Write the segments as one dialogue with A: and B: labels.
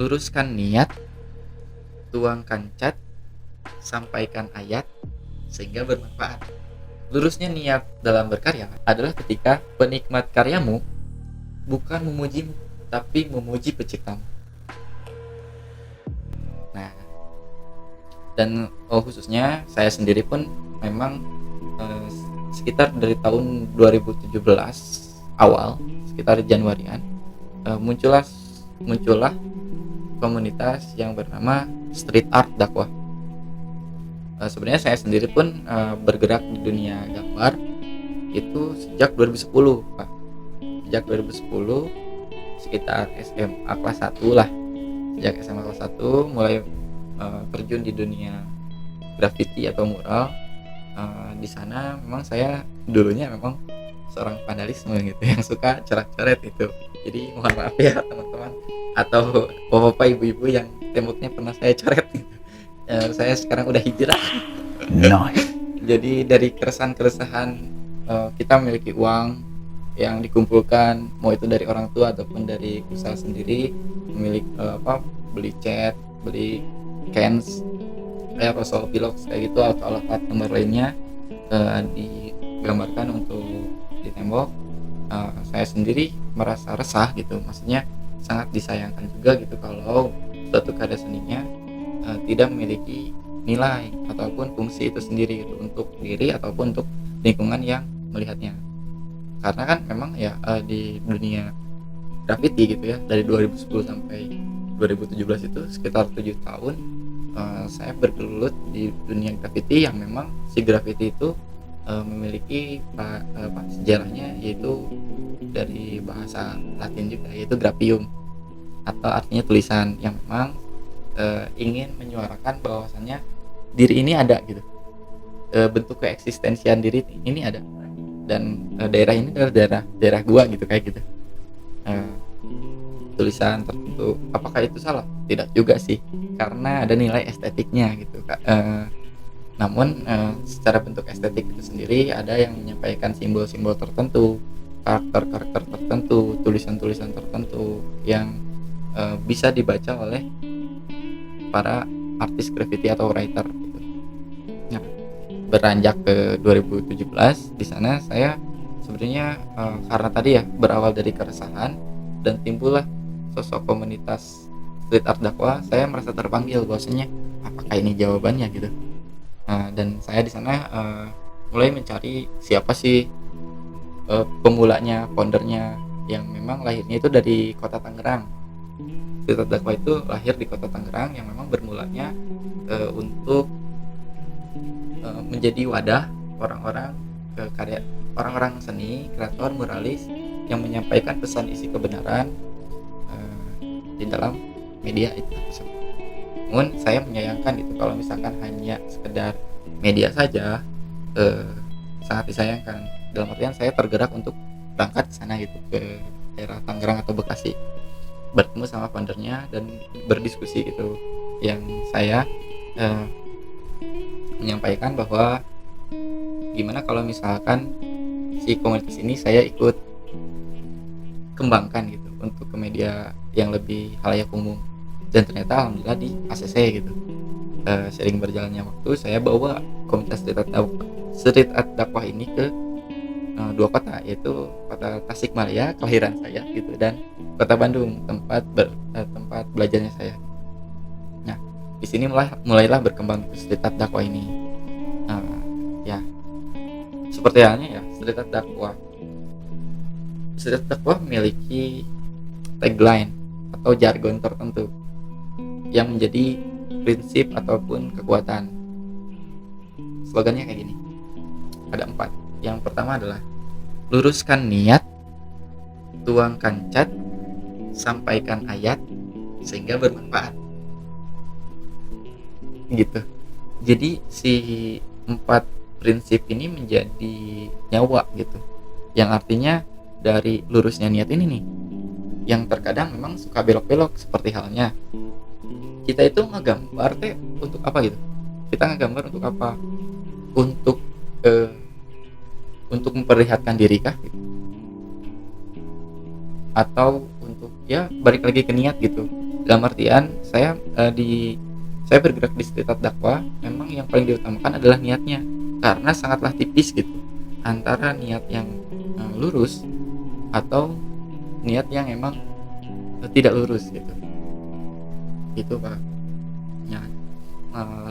A: Luruskan niat, tuangkan cat, sampaikan ayat sehingga bermanfaat. Lurusnya niat dalam berkarya adalah ketika penikmat karyamu bukan memujimu, tapi memuji penciptamu. Nah, dan khususnya saya sendiri pun memang sekitar dari tahun 2017 awal, sekitar Januarian, muncullah komunitas yang bernama Street Art Dakwah. Sebenarnya saya sendiri pun bergerak di dunia gambar itu sejak 2010, Pak. Sejak 2010 sekitar SMA kelas 1 lah. Sejak SMA kelas 1 mulai terjun di dunia graffiti atau mural. Di sana memang saya dulunya memang seorang vandalisme gitu yang suka coret-coret itu. Jadi mohon maaf ya teman-teman atau bapak-bapak ibu-ibu yang temboknya pernah saya coret gitu. Saya sekarang udah hijrah.
B: Nice.
A: Jadi dari keresahan-keresahan kita memiliki uang yang dikumpulkan, mau itu dari orang tua ataupun dari usaha sendiri, beli cat, beli cans, aerosol pilox kayak gitu, atau alat-alat gambar lainnya digambarkan untuk di tembok. Saya sendiri merasa resah gitu, maksudnya sangat disayangkan juga gitu kalau suatu karya seninya tidak memiliki nilai ataupun fungsi itu sendiri gitu, untuk diri ataupun untuk lingkungan yang melihatnya. Karena kan memang ya di dunia graffiti gitu ya, dari 2010 sampai 2017 itu sekitar 7 tahun saya bergelut di dunia graffiti, yang memang si graffiti itu memiliki sejarahnya, yaitu dari bahasa Latin juga, yaitu graphium, atau artinya tulisan, yang memang ingin menyuarakan bahwasannya diri ini ada gitu, bentuk keeksistensian diri ini ada, dan daerah ini adalah daerah gua gitu, kayak gitu. Tulisan tertentu, apakah itu salah? Tidak juga sih, karena ada nilai estetiknya gitu, Kak. Namun secara bentuk estetik itu sendiri ada yang menyampaikan simbol-simbol tertentu, karakter-karakter tertentu, tulisan-tulisan tertentu yang bisa dibaca oleh para artis graffiti atau writer gitu. Nah, beranjak ke 2017, di sana saya sebenarnya karena tadi ya berawal dari keresahan dan timbullah sosok komunitas Street Art Dakwah, saya merasa terpanggil bahwasanya apakah ini jawabannya gitu. Dan saya di sana mulai mencari siapa sih pemulanya, foundernya, yang memang lahirnya itu dari kota Tangerang. Street Art Dakwah itu lahir di kota Tangerang, yang memang bermulanya untuk menjadi wadah orang-orang karya, orang-orang seni, kreator, muralis yang menyampaikan pesan isi kebenaran di dalam media itu tersebut. Namun saya menyayangkan itu kalau misalkan hanya sekedar media saja, sangat disayangkan. Dalam artian saya tergerak untuk berangkat ke sana gitu, ke daerah Tangerang atau Bekasi, bertemu sama foundernya dan berdiskusi gitu, yang saya menyampaikan bahwa gimana kalau misalkan si komunitas ini saya ikut kembangkan gitu untuk ke media yang lebih halayak umum. Dan ternyata alhamdulillah di ACC gitu, sering berjalannya waktu saya bawa komunitas Street Art Dakwah ini ke dua kota, yaitu kota Tasikmalaya kelahiran saya gitu, dan kota Bandung tempat belajarnya saya. Nah, di sini mulailah berkembang Street Art Dakwah ini. Ya seperti halnya ya Street Art Dakwah. Street Art Dakwah memiliki tagline atau jargon tertentu yang menjadi prinsip ataupun kekuatan. Slogannya kayak gini, ada 4. Yang pertama adalah luruskan niat, tuangkan cat, sampaikan ayat sehingga bermanfaat. Gitu. Jadi si 4 prinsip ini menjadi nyawa gitu, yang artinya dari lurusnya niat ini nih, yang terkadang memang suka belok-belok, seperti halnya kita itu ngegambar untuk apa gitu. Kita ngegambar untuk apa? Untuk memperlihatkan diri kah gitu? Atau untuk ya balik lagi ke niat gitu, Dalam artian saya bergerak di street art dakwah, memang yang paling diutamakan adalah niatnya, karena sangatlah tipis gitu antara niat yang lurus atau niat yang emang tidak lurus gitu Pak. Ya,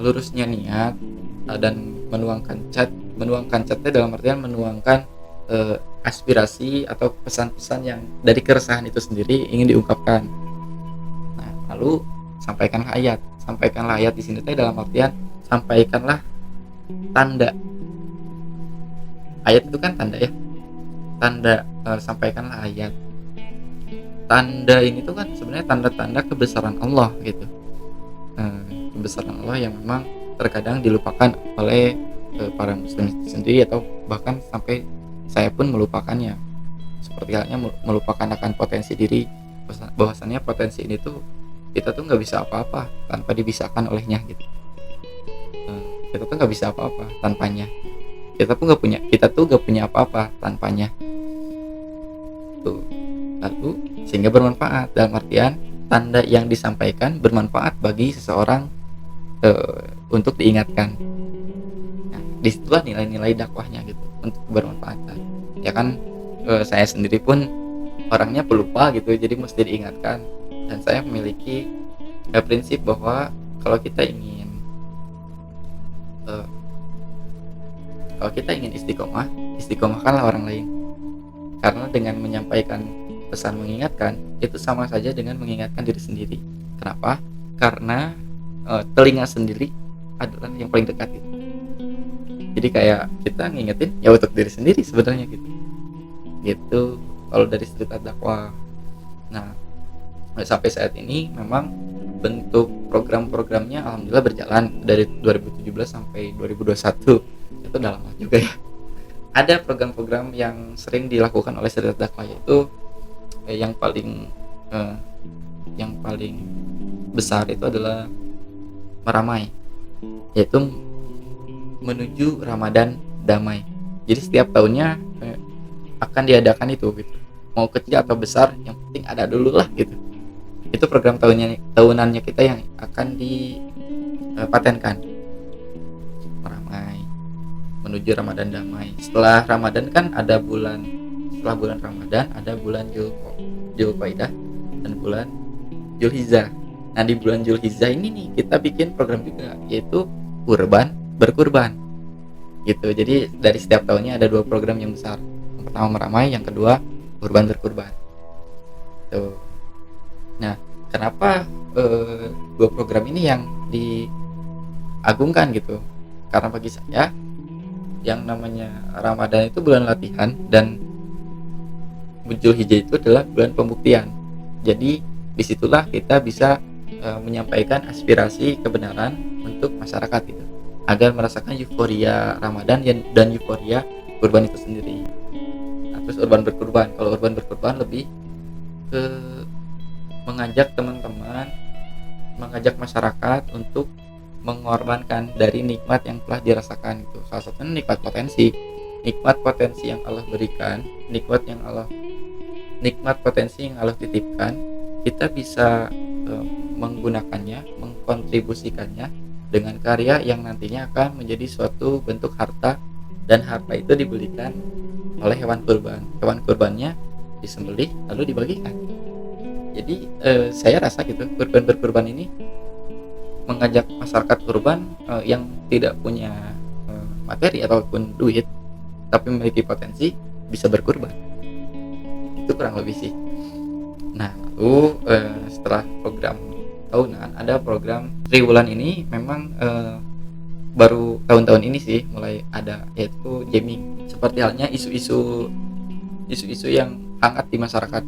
A: lurusnya niat dan menuangkan catnya dalam artian menuangkan aspirasi atau pesan-pesan yang dari keresahan itu sendiri ingin diungkapkan. Nah, lalu sampaikanlah ayat di sini teh dalam artian sampaikanlah tanda. Ayat itu kan tanda ya, sampaikanlah ayat. Tanda ini tuh kan sebenarnya tanda-tanda kebesaran Allah gitu. Kebesaran Allah yang memang terkadang dilupakan oleh para muslim sendiri, atau bahkan sampai saya pun melupakannya, seperti halnya melupakan akan potensi diri, bahwasannya potensi ini tuh kita tuh nggak bisa apa-apa tanpa dibisahkan olehnya gitu. Kita tuh nggak bisa apa-apa tanpanya, kita tuh nggak punya apa-apa tanpanya tuh. Lalu sehingga bermanfaat, dalam artian tanda yang disampaikan bermanfaat bagi seseorang untuk diingatkan. Nah, disitulah nilai-nilai dakwahnya gitu, untuk bermanfaatan. Ya kan, saya sendiri pun orangnya pelupa gitu, jadi mesti diingatkan. Dan saya memiliki prinsip bahwa kalau kita ingin istiqomahkanlah orang lain. Karena dengan menyampaikan pesan mengingatkan, itu sama saja dengan mengingatkan diri sendiri. Kenapa? Karena telinga sendiri adalah yang paling dekat gitu. Jadi kayak kita ngingetin ya untuk diri sendiri sebenarnya gitu kalau dari street art dakwah. Nah, sampai saat ini memang bentuk program-programnya alhamdulillah berjalan dari 2017 sampai 2021. Itu udah lama juga ya. Ada program-program yang sering dilakukan oleh street art dakwah, yaitu yang paling besar itu adalah meramai, yaitu menuju Ramadan damai. Jadi setiap tahunnya akan diadakan itu gitu. Mau kecil atau besar, yang penting ada dulu lah gitu. Itu program tahunannya kita yang akan dipatenkan. Meramai menuju Ramadan damai. Setelah Ramadan kan ada setelah bulan Ramadan ada bulan Zulqa'dah dan bulan Zulhijjah. Nah, di bulan Zulhijjah ini nih kita bikin program juga, yaitu berkurban gitu. Jadi dari setiap tahunnya ada 2 program yang besar. Yang pertama meramai, yang kedua berkurban tuh. Nah, kenapa 2 program ini yang diagungkan gitu? Karena bagi saya yang namanya Ramadan itu bulan latihan, dan Zulhijjah itu adalah bulan pembuktian. Jadi disitulah kita bisa menyampaikan aspirasi kebenaran untuk masyarakat itu, agar merasakan euforia Ramadan dan euforia kurban itu sendiri. Nah, terus urban berkurban lebih ke mengajak teman-teman, mengajak masyarakat untuk mengorbankan dari nikmat yang telah dirasakan itu. Salah satunya nikmat potensi yang Allah berikan, nikmat potensi yang Allah titipkan. Kita bisa menggunakannya, mengkontribusikannya dengan karya yang nantinya akan menjadi suatu bentuk harta, dan harta itu dibelikan oleh hewan kurbannya disembelih lalu dibagikan. Jadi saya rasa gitu, berkurban ini mengajak masyarakat kurban yang tidak punya materi ataupun duit tapi memiliki potensi bisa berkurban. Itu kurang lebih sih. Nah, lalu setelah program tahunan ada program triwulan. Ini memang baru tahun-tahun ini sih mulai ada, yaitu jamming. Seperti halnya isu-isu yang hangat di masyarakat.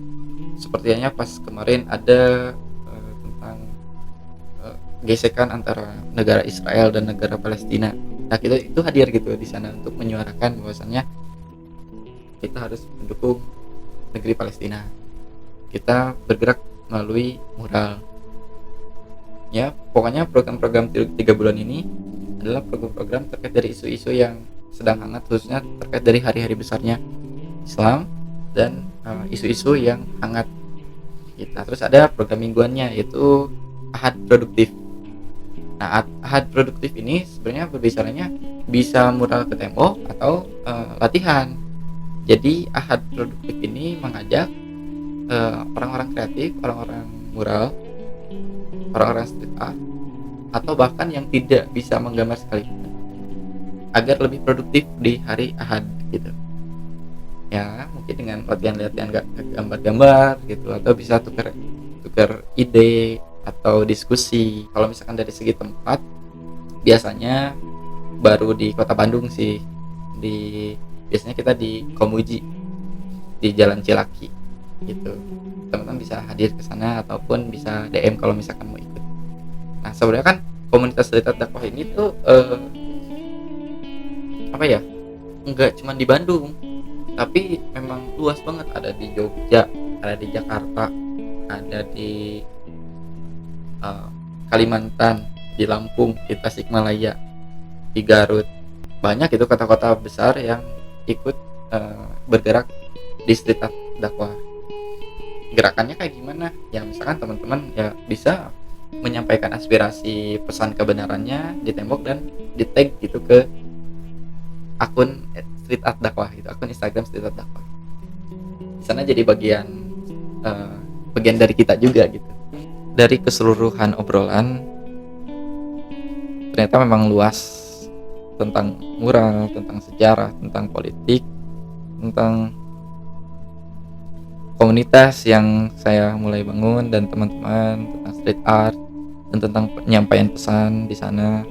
A: Seperti halnya pas kemarin ada tentang gesekan antara negara Israel dan negara Palestina. Nah, kita itu hadir gitu di sana untuk menyuarakan bahwasannya kita harus mendukung negeri Palestina. Kita bergerak melalui mural. Ya, pokoknya program-program 3 bulan ini adalah program-program terkait dari isu-isu yang sedang hangat, khususnya terkait dari hari-hari besarnya Islam dan isu-isu yang hangat Nah, terus ada program mingguannya yaitu Ahad Produktif. Nah, Ahad Produktif ini sebenarnya berbicaranya bisa mural ke tembok atau latihan. Jadi Ahad Produktif ini mengajak orang-orang kreatif, orang-orang mural, orang-orang street art, atau bahkan yang tidak bisa menggambar sekalipun agar lebih produktif di hari Ahad gitu. Ya, mungkin dengan latihan-latihan gambar-gambar gitu, atau bisa tukar ide atau diskusi. Kalau misalkan dari segi tempat, biasanya baru di Kota Bandung sih. Biasanya kita di Komuji di Jalan Cilaki gitu. Teman-teman bisa hadir ke sana ataupun bisa DM kalau misalkan mau ikut. Nah, sebenarnya kan komunitas Street Art Dakwah ini tuh apa ya? Enggak cuma di Bandung, tapi memang luas banget. Ada di Jogja, ada di Jakarta, ada di Kalimantan, di Lampung, di Tasikmalaya, di Garut. Banyak itu kota-kota besar yang ikut bergerak di Street Art Dakwah. Gerakannya kayak gimana? Ya misalkan teman-teman ya bisa menyampaikan aspirasi pesan kebenarannya di tembok dan di tag gitu ke akun Street Art Dakwah gitu, akun Instagram Street Art Dakwah. Di sana jadi bagian dari kita juga gitu. Dari keseluruhan obrolan ternyata memang luas, tentang mural, tentang sejarah, tentang politik, tentang komunitas yang saya mulai bangun dan teman-teman, tentang street art dan tentang penyampaian pesan di sana.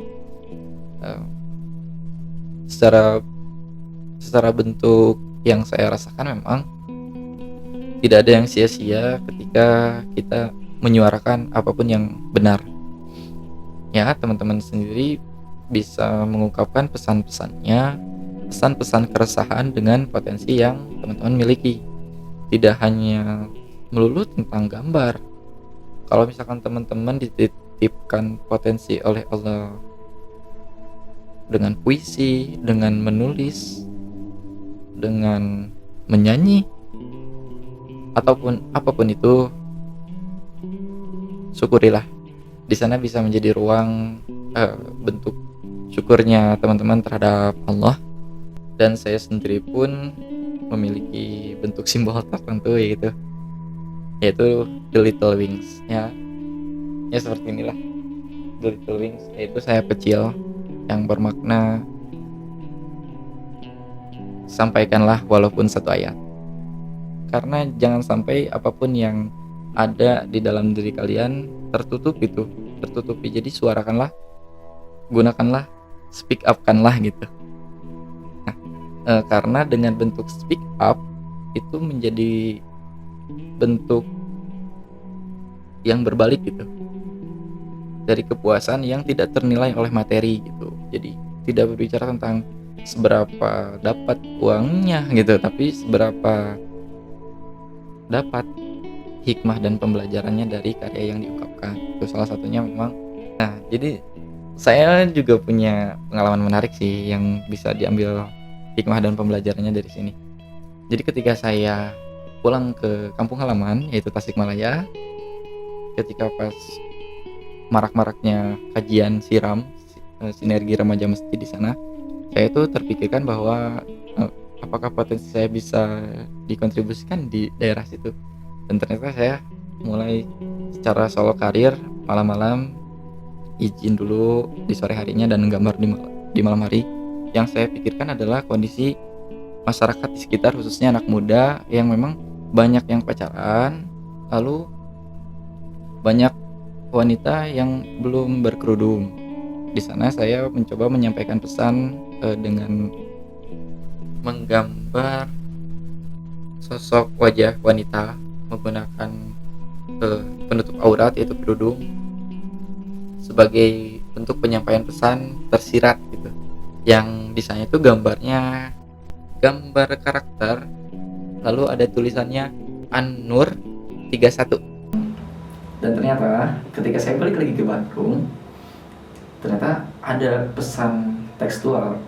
A: Secara bentuk yang saya rasakan memang tidak ada yang sia-sia ketika kita menyuarakan apapun yang benar. Ya, teman-teman sendiri bisa mengungkapkan pesan-pesannya, pesan-pesan keresahan dengan potensi yang teman-teman miliki. Tidak hanya melulu tentang gambar. Kalau misalkan teman-teman dititipkan potensi oleh Allah dengan puisi, dengan menulis, dengan menyanyi, ataupun apapun itu, syukurilah. Di sana bisa menjadi ruang bentuk syukurnya teman-teman terhadap Allah. Dan saya sendiri pun memiliki bentuk simbol tertentu yaitu The Little Wings ya seperti inilah. The Little Wings yaitu sayap kecil yang bermakna sampaikanlah walaupun satu ayat, karena jangan sampai apapun yang ada di dalam diri kalian tertutupi. Jadi suarakanlah, gunakanlah, speak up kanlah gitu. Karena dengan bentuk speak up itu menjadi bentuk yang berbalik gitu, dari kepuasan yang tidak ternilai oleh materi gitu. Jadi tidak berbicara tentang seberapa dapat uangnya gitu, tapi seberapa dapat hikmah dan pembelajarannya dari karya yang diungkapkan. Itu salah satunya memang. Nah, jadi saya juga punya pengalaman menarik sih yang bisa diambil hikmah dan pembelajarannya dari sini. Jadi ketika saya pulang ke kampung halaman yaitu Tasikmalaya, ketika pas marak-maraknya kajian siram sinergi remaja masjid di sana, saya itu terpikirkan bahwa apakah potensi saya bisa dikontribusikan di daerah situ. Dan ternyata saya mulai secara solo karir, malam-malam izin dulu di sore harinya dan gambar di malam hari. Yang saya pikirkan adalah kondisi masyarakat di sekitar, khususnya anak muda yang memang banyak yang pacaran, lalu banyak wanita yang belum berkerudung. Di sana saya mencoba menyampaikan pesan dengan menggambar sosok wajah wanita menggunakan penutup aurat yaitu kerudung sebagai bentuk penyampaian pesan tersirat gitu. Yang di sana itu gambarnya gambar karakter, lalu ada tulisannya An-Nur 31. Dan ternyata ketika saya balik lagi ke Bandung, ternyata ada pesan tekstual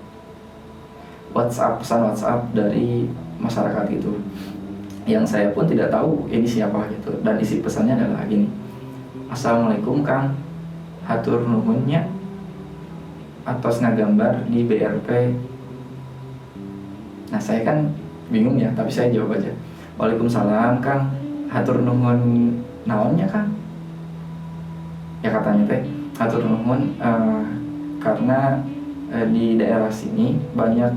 A: pesan WhatsApp dari masyarakat itu. yang saya pun tidak tahu ini siapa gitu, dan isi pesannya adalah gini: Assalamualaikum Kang, hatur nuhunnya atas ngagambar di BRP. Nah saya kan bingung ya, tapi saya jawab aja, Waalaikumsalam Kang, hatur nuhun naonnya Kang? Ya katanya teh hatur nuhun karena di daerah sini banyak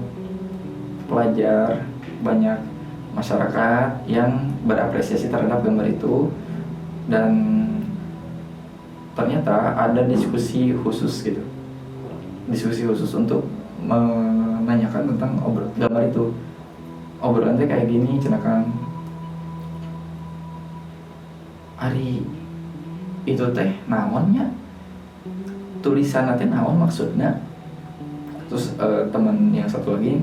A: pelajar, banyak masyarakat yang berapresiasi terhadap gambar itu, dan ternyata ada diskusi khusus gitu, diskusi khusus untuk menanyakan tentang gambar itu. Obrolannya kayak gini, cenakan hari itu teh naonnya, tulisan teh naon maksudnya. Terus teman yang satu lagi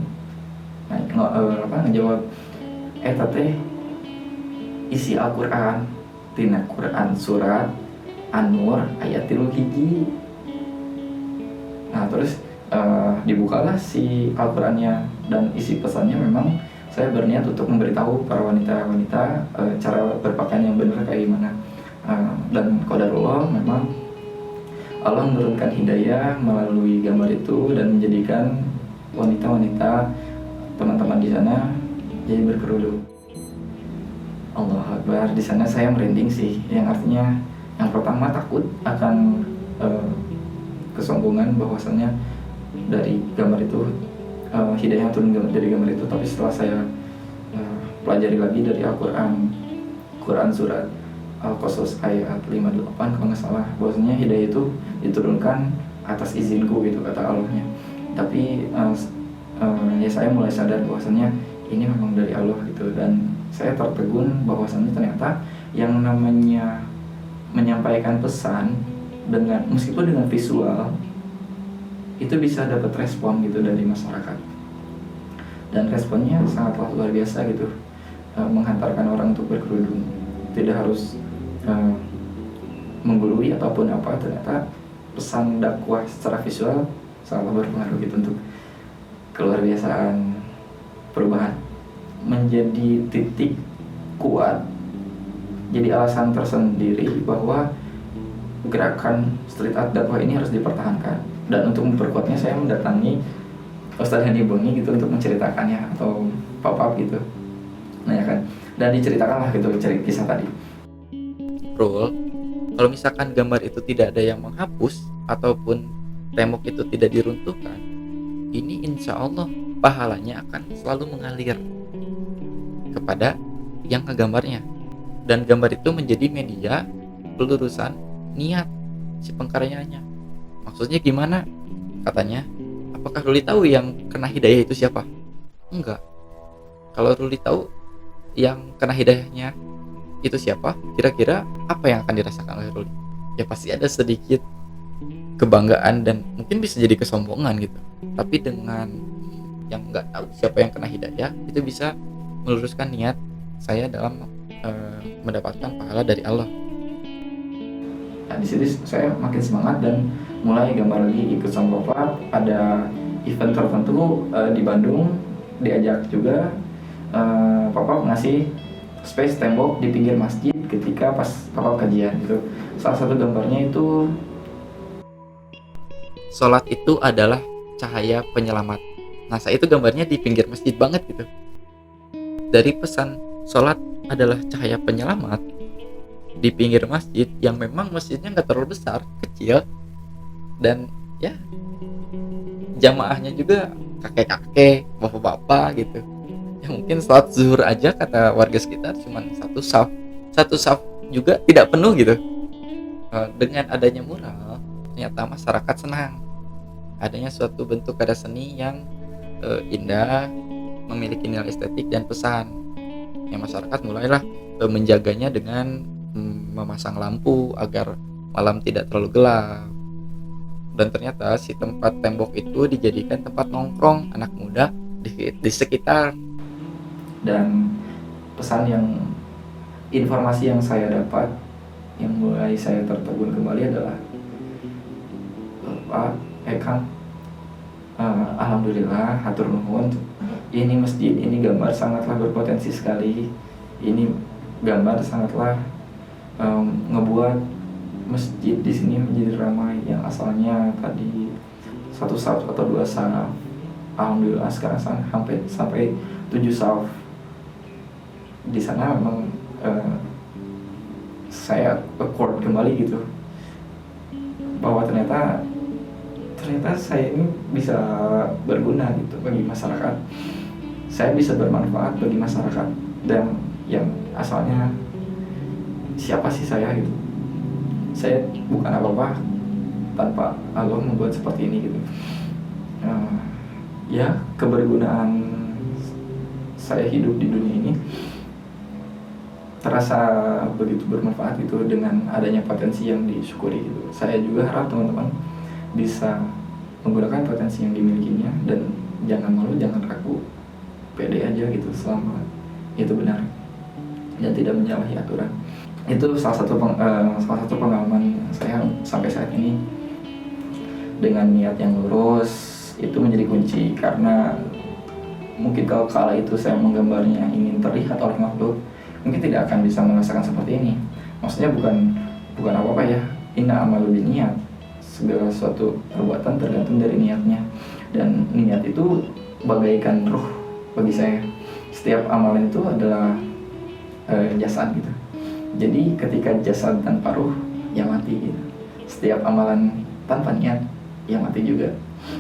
A: ngejawab, teh isi Al-Quran, tina Quran surat An-Nur ayat 3. Nah terus dibukalah si Al-Qurannya, dan isi pesannya memang saya berniat untuk memberitahu para wanita-wanita cara berpakaian yang benar kayak gimana. Dan qadarullah memang Allah menurunkan hidayah melalui gambar itu dan menjadikan wanita-wanita teman-teman di sana jadi berkerudung. Allah Akbar, di sana saya merinding sih, yang artinya yang pertama takut akan kesombongan bahwasannya dari gambar itu hidayah turun dari gambar itu. Tapi setelah saya pelajari lagi dari Quran surat Al-Qasas ayat 58 kalau nggak salah, bahwasanya hidayah itu diturunkan atas izinku gitu kata Allahnya. Tapi ya saya mulai sadar bahwasanya ini memang dari Allah gitu, dan saya tertegun bahwasanya ternyata yang namanya menyampaikan pesan dengan meskipun dengan visual itu bisa dapat respon gitu dari masyarakat, dan responnya sangatlah luar biasa gitu. Menghantarkan orang untuk berkerudung, tidak harus menggurui ataupun apa, ternyata pesan dakwah secara visual sangatlah berpengaruh gitu untuk keluar biasaan perubahan, menjadi titik kuat, jadi alasan tersendiri bahwa gerakan street art dakwah ini harus dipertahankan. Dan untuk memperkuatnya saya mendatangi Ustadz Hani Bongi gitu untuk menceritakannya, atau pop-up gitu, nah ya kan, dan diceritakanlah gitu kisah tadi. Rule, kalau misalkan gambar itu tidak ada yang menghapus ataupun tembok itu tidak diruntuhkan, ini insya Allah pahalanya akan selalu mengalir kepada yang ngegambarnya, dan gambar itu menjadi media pelurusan niat si pengkaryanya. Maksudnya gimana? Katanya, apakah Ruli tahu yang kena hidayah itu siapa? Enggak. Kalau Ruli tahu yang kena hidayahnya itu siapa, kira-kira apa yang akan dirasakan oleh Ruli? Ya pasti ada sedikit kebanggaan dan mungkin bisa jadi kesombongan gitu. Tapi dengan yang nggak tahu siapa yang kena hidayah, itu bisa meluruskan niat saya dalam mendapatkan pahala dari Allah. Nah, di sini saya makin semangat dan mulai gambar lagi, ikut sama Papa. Ada event tertentu di Bandung, diajak juga Papa ngasih space tembok di pinggir masjid ketika pas Papa kajian gitu. Salah satu gambarnya itu, sholat itu adalah cahaya penyelamat. Nah saya itu gambarnya di pinggir masjid banget gitu. Dari pesan sholat adalah cahaya penyelamat di pinggir masjid, yang memang masjidnya nggak terlalu besar, kecil, dan ya jamaahnya juga kakek-kakek, bapak-bapak gitu. Ya mungkin sholat zuhur aja kata warga sekitar cuma satu saf juga tidak penuh gitu. Dengan adanya mural, ternyata masyarakat senang. Adanya suatu bentuk karya seni yang indah, memiliki nilai estetik dan pesan. Yang masyarakat mulailah menjaganya dengan memasang lampu agar malam tidak terlalu gelap. Dan ternyata si tempat tembok itu dijadikan tempat nongkrong anak muda di sekitar. Dan pesan informasi yang saya dapat, yang mulai saya tertegun kembali adalah, Pak, Kang, alhamdulillah, hatur nuhun, ini masjid, ini gambar sangatlah berpotensi sekali. Ini gambar sangatlah ngebuat masjid di sini menjadi ramai. Yang asalnya tadi satu saf atau dua saf, alhamdulillah sekarang sampai 7 saf. Di sana memang saya accord kembali gitu, bahwa ternyata saya ini bisa berguna gitu bagi masyarakat. Saya bisa bermanfaat bagi masyarakat, dan yang asalnya siapa sih saya gitu. Saya bukan apa-apa tanpa Allah membuat seperti ini gitu. Ya, kebergunaan saya hidup di dunia ini terasa begitu bermanfaat gitu dengan adanya potensi yang disyukuri gitu. Saya juga harap teman-teman bisa menggunakan potensi yang dimilikinya, dan jangan malu, jangan ragu, pede aja gitu selama itu benar dan tidak menyalahi aturan. Itu salah satu pengalaman saya sampai saat ini. Dengan niat yang lurus itu menjadi kunci, karena mungkin kalau kala itu saya menggambarnya ingin terlihat oleh makhluk, mungkin tidak akan bisa merasakan seperti ini. Maksudnya bukan apa-apa ya, inna amalu binniyat, segala suatu perbuatan tergantung dari niatnya, dan niat itu bagaikan ruh bagi saya. Setiap amalan itu adalah jasad gitu. Jadi ketika jasad tanpa ruh, ya mati gitu. Setiap amalan tanpa niat, ya mati juga.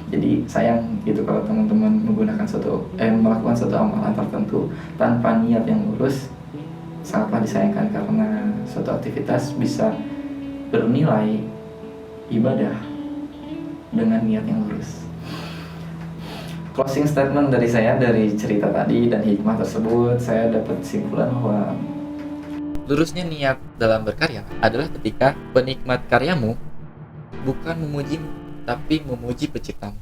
A: Jadi sayang gitu kalau teman-teman melakukan suatu amalan tertentu tanpa niat yang lurus. Sangatlah disayangkan, karena suatu aktivitas bisa bernilai ibadah dengan niat yang lurus. Closing statement dari saya, dari cerita tadi dan hikmah tersebut, saya dapat kesimpulan bahwa lurusnya niat dalam berkarya adalah ketika penikmat karyamu bukan memujimu, tapi memuji penciptamu.